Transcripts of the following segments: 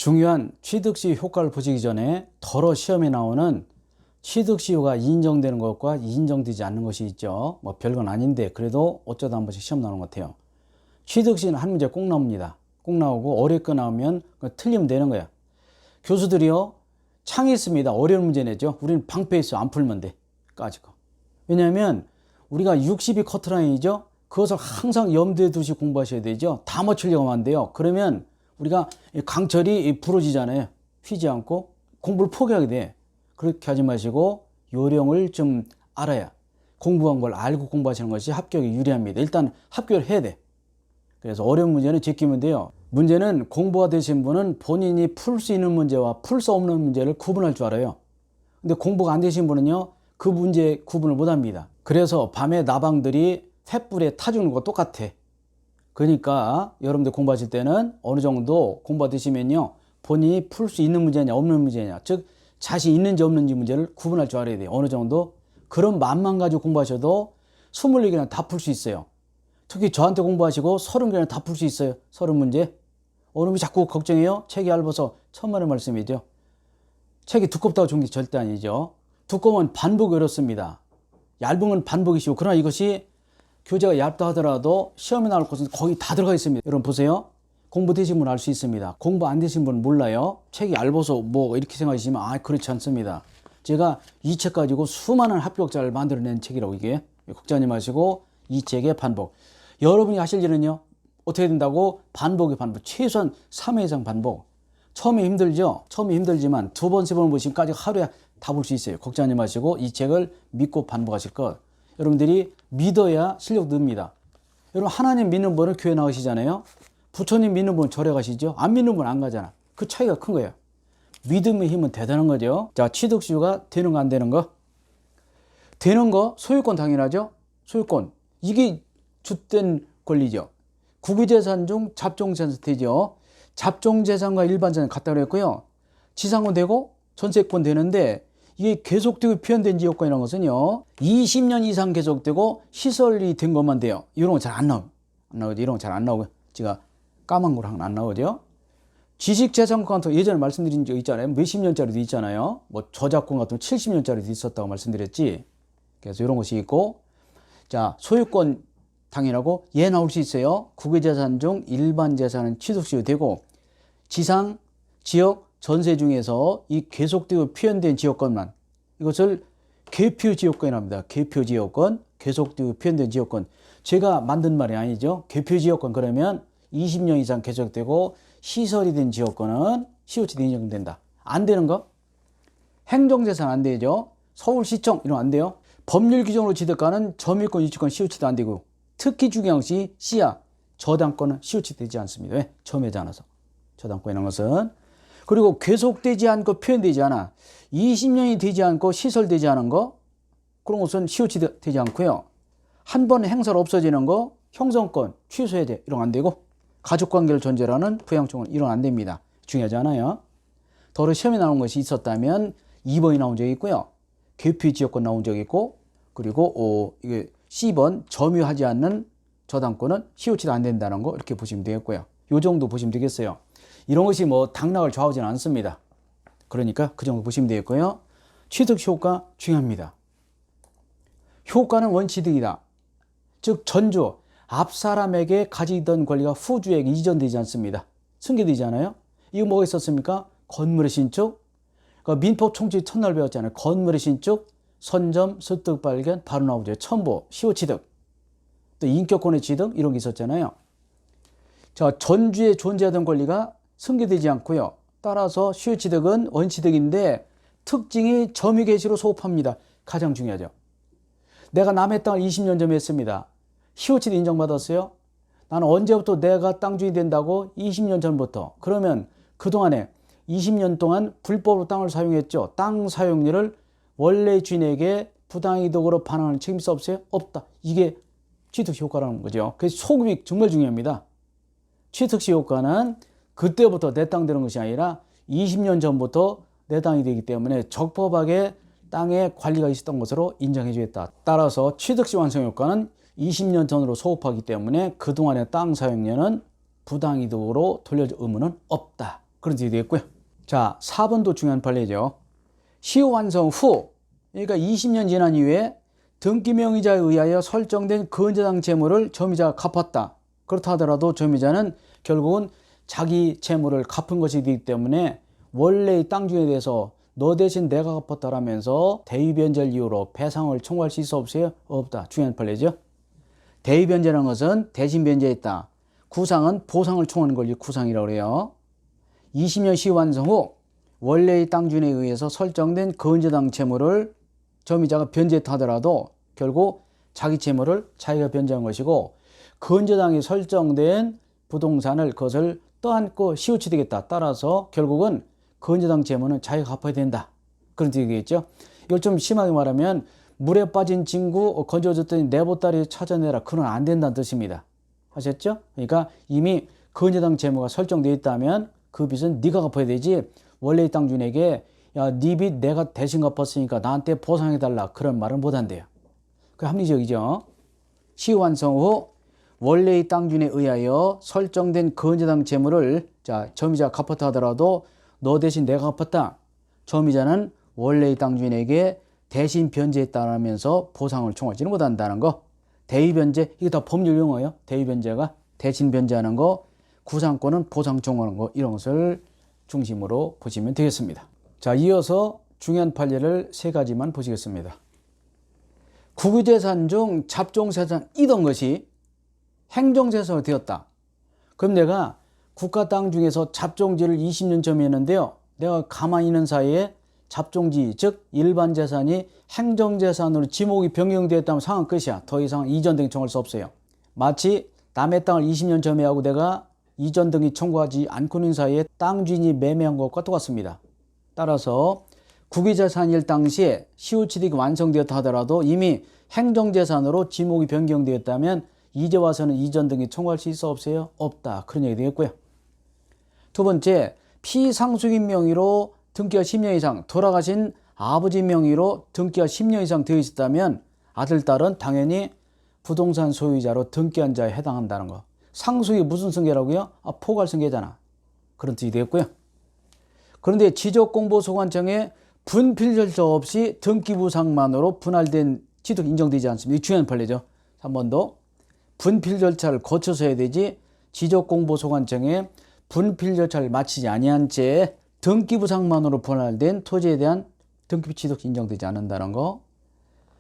중요한 취득시 효과를 보시기 전에 덜어 시험에 나오는 취득시효가 인정되는 것과 인정되지 않는 것이 있죠. 뭐 별건 아닌데 그래도 어쩌다 한 번씩 시험 나오는 것 같아요. 취득시는 한 문제 꼭 나옵니다. 꼭 나오고 어렵게 나오면 틀리면 되는 거야. 교수들이요 창이 있습니다. 어려운 문제 내죠. 우리는 방패있어 안 풀면 돼. 까짓거. 왜냐하면 우리가 60이 커트라인이죠. 그것을 항상 염두에 두시 공부하셔야 되죠. 다 맞추려고 하면 안 돼요. 그러면 우리가 강철이 부러지잖아요. 휘지 않고 공부를 포기하게 돼. 그렇게 하지 마시고 요령을 좀 알아야 공부한 걸 알고 공부하시는 것이 합격에 유리합니다. 일단 합격을 해야 돼. 그래서 어려운 문제는 제끼면 돼요. 문제는 공부가 되신 분은 본인이 풀 수 있는 문제와 풀 수 없는 문제를 구분할 줄 알아요. 근데 공부가 안 되신 분은요 그 문제 구분을 못 합니다. 그래서 밤에 나방들이 횃불에 타 죽는 거 똑같아. 그러니까 여러분들 공부하실 때는 어느 정도 공부가 되시면요 본인이 풀 수 있는 문제냐 없는 문제냐, 즉 자신 있는지 없는지 문제를 구분할 줄 알아야 돼요. 어느 정도 그런 마음만 가지고 공부하셔도 24개나 다 풀 수 있어요. 특히 저한테 공부하시고 30개나 다 풀 수 있어요. 30문제. 어느 분이 자꾸 걱정해요. 책이 얇아서 천만의 말씀이죠. 책이 두껍다고 좋은 게 절대 아니죠. 두꺼우면 반복이 어렵습니다. 얇은 건 반복이 쉬워. 그러나 이것이 교재가 얇다 하더라도 시험에 나올 것은 거의 다 들어가 있습니다. 여러분 보세요. 공부 되신 분은 알 수 있습니다. 공부 안 되신 분은 몰라요. 책이 얇아서 뭐 이렇게 생각하시면 그렇지 않습니다. 제가 이 책 가지고 수많은 합격자를 만들어낸 책이라고. 이게 걱정하지 마시고 이 책의 반복. 여러분이 하실 일은요 어떻게 된다고? 반복 최소한 3회 이상 반복. 처음에 힘들죠. 처음에 힘들지만 두 번, 세 번 보시면 하루에 다 볼 수 있어요. 걱정하지 마시고 이 책을 믿고 반복하실 것. 여러분들이 믿어야 실력 늡니다. 여러분 하나님 믿는 분은 교회 나가시잖아요. 부처님 믿는 분은 절에 가시죠. 안 믿는 분은 안 가잖아. 그 차이가 큰 거예요. 믿음의 힘은 대단한 거죠. 자, 취득시효가 되는 거 안 되는 거? 되는 거 소유권 당연하죠. 소유권. 이게 주된 권리죠. 국유재산 중 잡종재산 되죠. 잡종재산과 일반재산 같다 그랬고요. 지상권 되고 전세권 되는데 이게 계속되고 표현된 지역권이라는 것은요 20년 이상 계속되고 시설이 된 것만 돼요. 이런 건 잘 안 나오죠. 이런 건 잘 안 나오고 제가 까만 거랑 안 나오죠. 지식재산권 같은 예전에 말씀드린 적 있잖아요. 몇십 년짜리도 있잖아요. 뭐 저작권 같은 70년짜리도 있었다고 말씀드렸지. 그래서 이런 것이 있고, 자 소유권 당연하고 얘 나올 수 있어요. 국유재산 중 일반 재산은 취득시효 되고 지상, 지역, 전세 중에서 이 계속되고 표현된 지역권만 이것을 계표지역권이라고 합니다. 계표지역권, 계속되고 표현된 지역권. 제가 만든 말이 아니죠. 계표지역권 그러면 20년 이상 계속되고 시설이 된 지역권은 시효치도 인정된다. 안 되는 거? 행정재산 안 되죠. 서울시청 이런 안 돼요. 법률 규정으로 취득하는 점유권, 유치권 시효치도 안 되고 특히 중요한 것이 씨야 저당권은 시효치 되지 않습니다. 왜? 점유하지 않아서. 저당권이라는 것은. 그리고 계속되지 않고 표현되지 않아. 20년이 되지 않고 시설되지 않은 거 그런 것은 시효치 되지 않고요. 한 번 행사로 없어지는 거 형성권 취소해야 돼. 이런 거 안 되고 가족관계를 전제로 하는 부양청은 이런 거 안 됩니다. 중요하지 않아요. 더러 시험에 나온 것이 있었다면 2번이 나온 적이 있고요. 계표지역권 나온 적이 있고 그리고 이게 C번 점유하지 않는 저당권은 시효치도 안 된다는 거 이렇게 보시면 되겠고요. 요 정도 보시면 되겠어요. 이런 것이 뭐 당락을 좌우하지는 않습니다. 그러니까 그 정도 보시면 되겠고요. 취득 효과 중요합니다. 효과는 원취득이다. 즉 전주 앞 사람에게 가지던 권리가 후주에게 이전되지 않습니다. 승계되지 않아요. 이거 뭐가 있었습니까? 건물의 신축. 그러니까 민법 총칙 첫날 배웠잖아요. 건물의 신축, 선점, 습득 발견, 바로 나오죠. 첨부, 시효취득, 또 인격권의 취득 이런 게 있었잖아요. 자, 전주에 존재하던 권리가 승계되지 않고요. 따라서 시효취득은 원취득인데 특징이 점유개시로 소급합니다. 가장 중요하죠. 내가 남의 땅을 20년 점유했습니다. 시효취득 인정받았어요. 나는 언제부터 내가 땅 주인이 된다고? 20년 전부터. 그러면 그동안에 20년 동안 불법으로 땅을 사용했죠. 땅 사용료를 원래 주인에게 부당이득으로 반환하는 책임이 없어요? 없다. 이게 취득시 효과라는 거죠. 그래서 소급이 정말 중요합니다. 취득시 효과는 그때부터 내 땅 되는 것이 아니라 20년 전부터 내 땅이 되기 때문에 적법하게 땅에 관리가 있었던 것으로 인정해 주겠다. 따라서 취득시 완성 효과는 20년 전으로 소급하기 때문에 그동안의 땅 사용료는 부당이득으로 돌려줄 의무는 없다. 그런 뜻이 되겠고요. 자, 4번도 중요한 판례죠. 시효 완성 후, 그러니까 20년 지난 이후에 등기명의자에 의하여 설정된 근저당 채무를 점유자가 갚았다. 그렇다 하더라도 점유자는 결국은 자기 채무를 갚은 것이 되기 때문에 원래의 땅 주인에 대해서 너 대신 내가 갚았다라면서 대위변제를 이유로 배상을 청구할 수 있어 없어요? 없다. 중요한 판례죠. 대위변제라는 것은 대신 변제했다. 구상은 보상을 청구하는 걸 구상이라고 그래요. 20년 시효 완성 후 원래의 땅 주인에 의해서 설정된 근저당 채무를 점유자가 변제했다 하더라도 결국 자기 채무를 자기가 변제한 것이고 근저당이 설정된 부동산을 그것을 떠안고 시효취되겠다. 따라서 결국은 근저당 채무는 자기가 갚아야 된다. 그런 뜻이겠죠. 이걸 좀 심하게 말하면 물에 빠진 친구 건져줬더니 내 보따리 찾아내라. 그건 안 된다는 뜻입니다. 아셨죠? 그러니까 이미 근저당 채무가 설정되어 있다면 그 빚은 네가 갚아야 되지 원래의 땅 주인에게 야, 네 빚 내가 대신 갚았으니까 나한테 보상해달라. 그런 말은 못한대요. 그 합리적이죠. 시효 완성 후 원래의 땅 주인에 의하여 설정된 근저당 채무를 점유자가 갚았다 하더라도 너 대신 내가 갚았다. 점유자는 원래의 땅 주인에게 대신 변제했다라면서 보상을 청구하지는 못한다는 거. 대위변제, 이게 다 법률 용어예요. 대위변제가 대신 변제하는 거, 구상권은 보상 청구하는 거, 이런 것을 중심으로 보시면 되겠습니다. 자, 이어서 중요한 판례를 3가지만 보시겠습니다. 국유재산 중 잡종재산이던 것이 행정재산으로 되었다. 그럼 내가 국가 땅 중에서 잡종지를 20년 점유했는데요. 내가 가만히 있는 사이에 잡종지, 즉 일반 재산이 행정재산으로 지목이 변경되었다면 상황 끝이야. 더 이상 이전 등기 청구할 수 없어요. 마치 남의 땅을 20년 점유하고 내가 이전 등기 청구하지 않고 있는 사이에 땅 주인이 매매한 것과 똑같습니다. 따라서 국유재산일 당시에 시효취득이 완성되었다 하더라도 이미 행정재산으로 지목이 변경되었다면 이제 와서는 이전 등기 청구할 수 있어 없어요? 없다. 그런 얘기 되겠고요. 두 번째, 피상속인 명의로 등기가 10년 이상, 돌아가신 아버지 명의로 등기가 10년 이상 되어 있었다면 아들, 딸은 당연히 부동산 소유자로 등기한 자에 해당한다는 거. 상속이 무슨 승계라고요? 포괄승계잖아. 그런 뜻이 되겠고요. 그런데 지적공보소관청에 분필 절차 없이 등기부상만으로 분할된 취득 인정되지 않습니다. 이 중요한 판례죠. 한 번 더. 분필 절차를 거쳐서 해야 되지 지적공보소관청에 분필 절차를 마치지 아니한 채 등기부상만으로 분할된 토지에 대한 등기부 취득 인정되지 않는다는 거.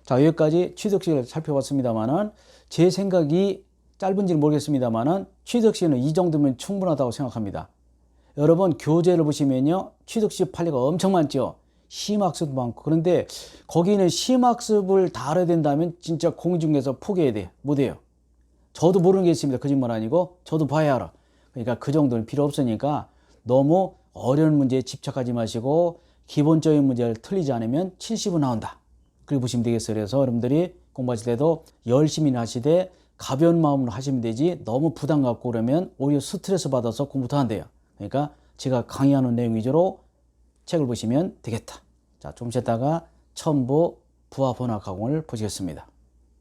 자, 여기까지 취득시를 살펴봤습니다만은 제 생각이 짧은지는 모르겠습니다만은 취득시는 이 정도면 충분하다고 생각합니다. 여러분 교재를 보시면요. 취득시 판례가 엄청 많죠. 심학습도 많고. 그런데 거기는 심학습을 다 알아야 된다면 진짜 공중에서 포기해야 돼. 못해요. 저도 모르는 게 있습니다. 거짓말 아니고 저도 봐야 알아. 그러니까 그 정도는 필요 없으니까 너무 어려운 문제에 집착하지 마시고 기본적인 문제를 틀리지 않으면 70은 나온다. 그렇게 보시면 되겠어요. 그래서 여러분들이 공부하실 때도 열심히 하시되 가벼운 마음으로 하시면 되지 너무 부담 갖고 그러면 오히려 스트레스 받아서 공부 더 한대요. 그러니까 제가 강의하는 내용 위주로 책을 보시면 되겠다. 자, 좀 쉬었다가 첨부 부하번호학학원을 보시겠습니다.